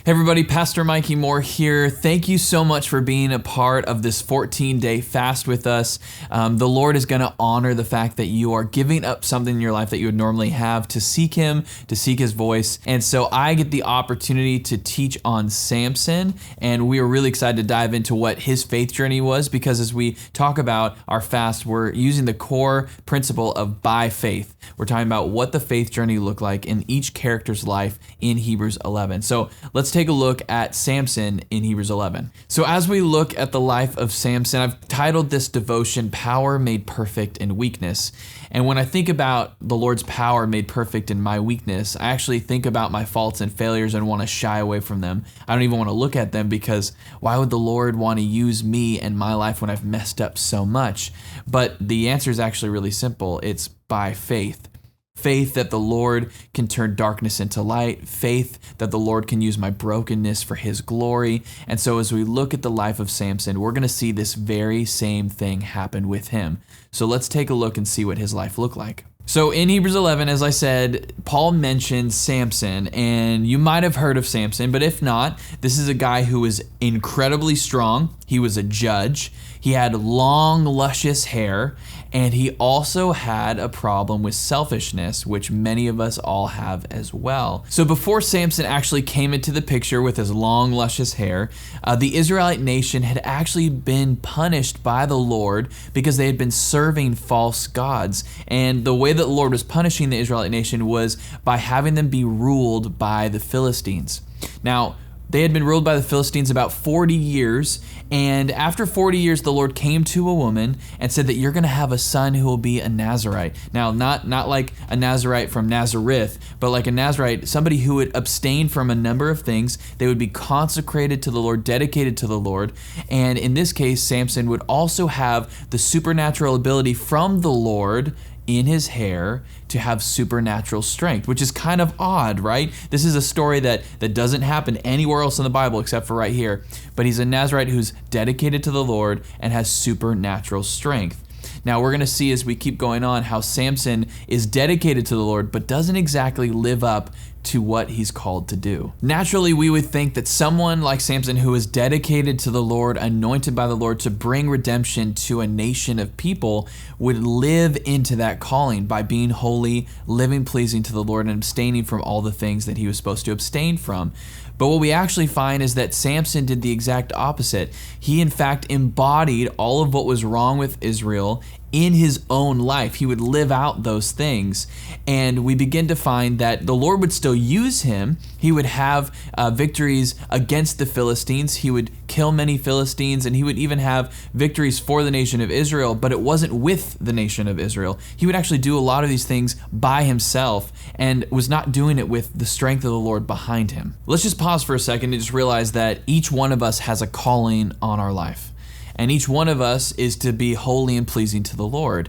Hey everybody, Pastor Mikey Moore here. Thank you so much for being a part of this 14-day fast with us. The Lord is going to honor the fact that you are giving up something in your life that you would normally have to seek Him, to seek His voice. And so I get the opportunity to teach on Samson, and we are really excited to dive into what his faith journey was, because as we talk about our fast, we're using the core principle of by faith. We're talking about what the faith journey looked like in each character's life in Hebrews 11. So let's take a look at Samson in Hebrews 11. So as we look at the life of Samson, I've titled this devotion, Power Made Perfect in Weakness. And when I think about the Lord's power made perfect in my weakness, I actually think about my faults and failures and want to shy away from them. I don't even want to look at them, because why would the Lord want to use me and my life when I've messed up so much? But the answer is actually really simple. It's by faith. Faith that the Lord can turn darkness into light. Faith that the Lord can use my brokenness for His glory. And so as we look at the life of Samson, we're going to see this very same thing happen with him. So let's take a look and see what his life looked like. So in Hebrews 11, as I said, Paul mentions Samson, and you might have heard of Samson, but if not, this is a guy who was incredibly strong. He was a judge. He had long, luscious hair, and he also had a problem with selfishness, which many of us all have as well. So before Samson actually came into the picture with his long, luscious hair, the Israelite nation had actually been punished by the Lord because they had been serving false gods. And the way that the Lord was punishing the Israelite nation was by having them be ruled by the Philistines. Now, they had been ruled by the Philistines about 40 years, and after 40 years, the Lord came to a woman and said that you're going to have a son who will be a Nazirite. Now, not like a Nazirite from Nazareth, but like a Nazirite, somebody who would abstain from a number of things. They would be consecrated to the Lord, dedicated to the Lord, and in this case, Samson would also have the supernatural ability from the Lord in his hair to have supernatural strength, which is kind of odd, right? This is a story that doesn't happen anywhere else in the Bible except for right here. But he's a Nazirite who's dedicated to the Lord and has supernatural strength. Now we're going to see as we keep going on how Samson is dedicated to the Lord but doesn't exactly live up to what he's called to do. Naturally, we would think that someone like Samson, who is dedicated to the Lord, anointed by the Lord to bring redemption to a nation of people, would live into that calling by being holy, living pleasing to the Lord, and abstaining from all the things that he was supposed to abstain from. But what we actually find is that Samson did the exact opposite. He, in fact, embodied all of what was wrong with Israel in his own life. He would live out those things. And we begin to find that the Lord would still use him. He would have victories against the Philistines. He would kill many Philistines, and he would even have victories for the nation of Israel, but it wasn't with the nation of Israel. He would actually do a lot of these things by himself and was not doing it with the strength of the Lord behind him. Let's just pause for a second and just realize that each one of us has a calling on our life. And each one of us is to be holy and pleasing to the Lord.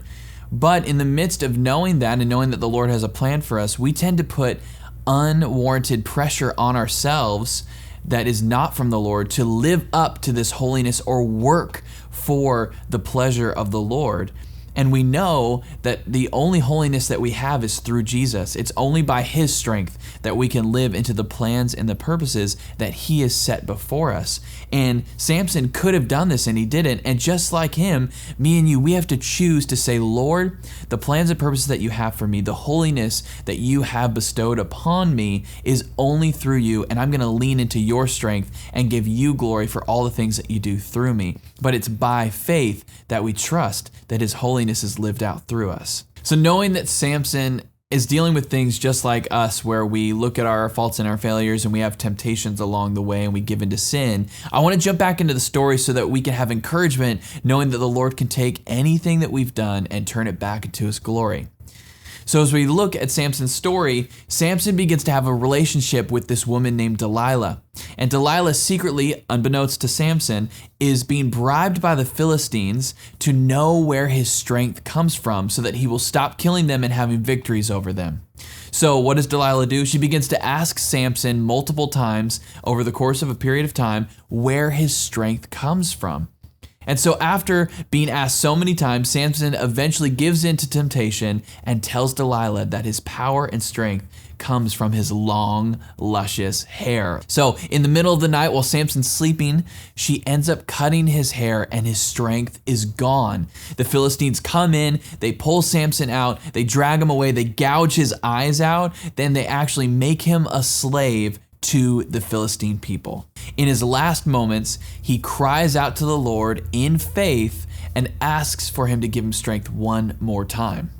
But in the midst of knowing that and knowing that the Lord has a plan for us, we tend to put unwarranted pressure on ourselves that is not from the Lord to live up to this holiness or work for the pleasure of the Lord. And we know that the only holiness that we have is through Jesus. It's only by His strength that we can live into the plans and the purposes that He has set before us. And Samson could have done this, and he didn't. And just like him, me and you, we have to choose to say, Lord, the plans and purposes that you have for me, the holiness that you have bestowed upon me is only through you, and I'm going to lean into your strength and give you glory for all the things that you do through me. But it's by faith that we trust that His holiness is lived out through us. So knowing that Samson is dealing with things just like us, where we look at our faults and our failures and we have temptations along the way and we give into sin, I want to jump back into the story so that we can have encouragement knowing that the Lord can take anything that we've done and turn it back into His glory. So as we look at Samson's story, Samson begins to have a relationship with this woman named Delilah. And Delilah secretly, unbeknownst to Samson, is being bribed by the Philistines to know where his strength comes from so that he will stop killing them and having victories over them. So what does Delilah do? She begins to ask Samson multiple times over the course of a period of time where his strength comes from. And so after being asked so many times, Samson eventually gives in to temptation and tells Delilah that his power and strength comes from his long, luscious hair. So in the middle of the night while Samson's sleeping, she ends up cutting his hair and his strength is gone. The Philistines come in, they pull Samson out, they drag him away, they gouge his eyes out, then they actually make him a slave to the Philistine people. In his last moments, he cries out to the Lord in faith and asks for him to give him strength one more time.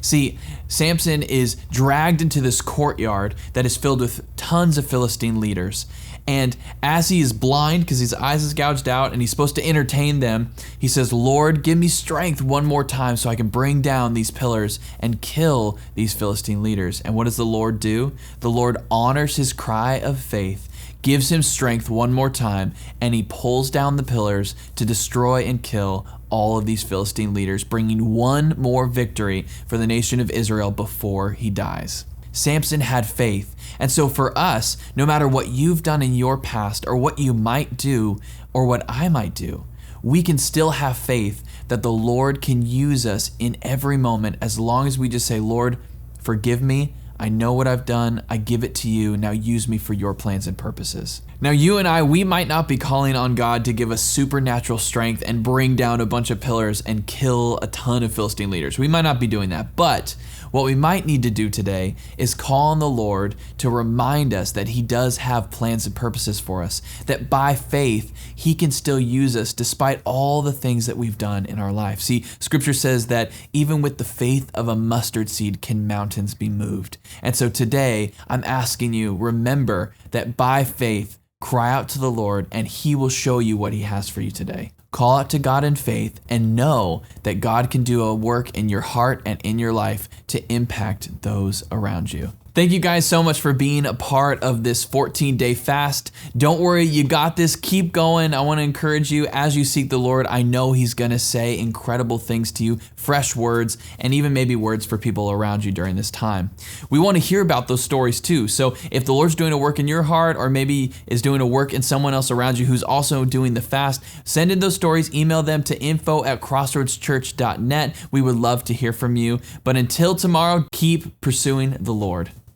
See, Samson is dragged into this courtyard that is filled with tons of Philistine leaders. And as he is blind because his eyes is gouged out and he's supposed to entertain them, he says, Lord, give me strength one more time so I can bring down these pillars and kill these Philistine leaders. And what does the Lord do? The Lord honors his cry of faith, gives him strength one more time, and he pulls down the pillars to destroy and kill all of these Philistine leaders, bringing one more victory for the nation of Israel before he dies. Samson had faith. And so for us, no matter what you've done in your past or what you might do or what I might do, we can still have faith that the Lord can use us in every moment as long as we just say, Lord, forgive me. I know what I've done. I give it to you. Now use me for your plans and purposes. Now, you and I, we might not be calling on God to give us supernatural strength and bring down a bunch of pillars and kill a ton of Philistine leaders. We might not be doing that. But what we might need to do today is call on the Lord to remind us that he does have plans and purposes for us, that by faith, he can still use us despite all the things that we've done in our life. See, scripture says that even with the faith of a mustard seed can mountains be moved. And so today, I'm asking you, remember that by faith, cry out to the Lord and he will show you what he has for you today. Call out to God in faith and know that God can do a work in your heart and in your life to impact those around you. Thank you guys so much for being a part of this 14-day fast. Don't worry, you got this. Keep going. I want to encourage you as you seek the Lord. I know he's going to say incredible things to you, fresh words, and even maybe words for people around you during this time. We want to hear about those stories too. So if the Lord's doing a work in your heart or maybe is doing a work in someone else around you who's also doing the fast, send in those stories, email them to info@crossroadschurch.net. We would love to hear from you. But until tomorrow, keep pursuing the Lord.